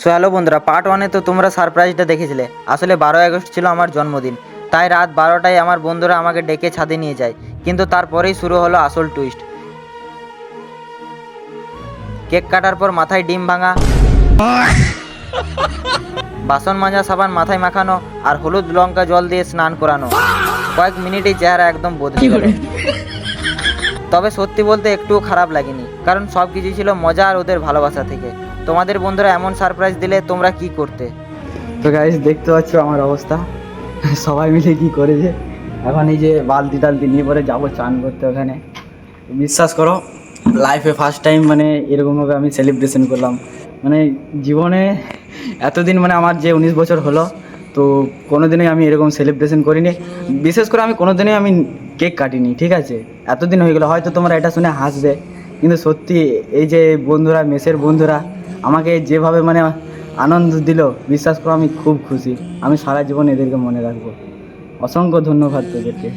So hello বন্ধুরা, part ওয়ানে তো তোমরা সারপ্রাইজটা দেখেছিলে। আসলে 12 আগস্ট ছিল আমার জন্মদিন, তাই রাত 12টায় আমার বন্ধুরা আমাকে ডেকে ছাদে নিয়ে যায়। কিন্তু তারপরেই শুরু হলো আসল টুইস্ট। কেক কাটার পর মাথায় ডিম ভাঙা, বাসন মাজা সাবান মাথায় মাখানো, আর হলুদ লঙ্কা জল দিয়ে স্নান করানো। কয়েক মিনিটেই চেহারা একদম বদলে গেল। তবে সত্যি বলতে একটুও খারাপ লাগেনি, কারণ সব কিছু ছিল মজা আর ওদের ভালোবাসা থেকে। তোমাদের বন্ধুরা এমন সারপ্রাইজ দিলে তোমরা কি করতে? তো গাইস দেখতে পাচ্ছ আমার অবস্থা, সবাই মিলে কি করেছে। এখন এই যে বালতি টালতি নিয়ে পরে যাবো চান করতে ওখানে। বিশ্বাস করো, লাইফে ফার্স্ট টাইম মানে এরকমভাবে আমি সেলিব্রেশন করলাম। মানে জীবনে এতদিন মানে আমার যে 19 বছর হলো, তো কোনোদিনই আমি এরকম সেলিব্রেশন করিনি। বিশেষ করে আমি কোনোদিনই আমি কেক কাটিনি, ঠিক আছে। এতদিন হয়ে গেলো, হয়তো তোমরা এটা শুনে হাসবে, কিন্তু সত্যি এই যে বন্ধুরা, মেসের বন্ধুরা আমাকে যেভাবে মানে আনন্দ দিল, বিশ্বাস করো আমি খুব খুশি। আমি সারা জীবন এদেরকে মনে রাখবো। অসংখ্য ধন্যবাদ তোদেরকে।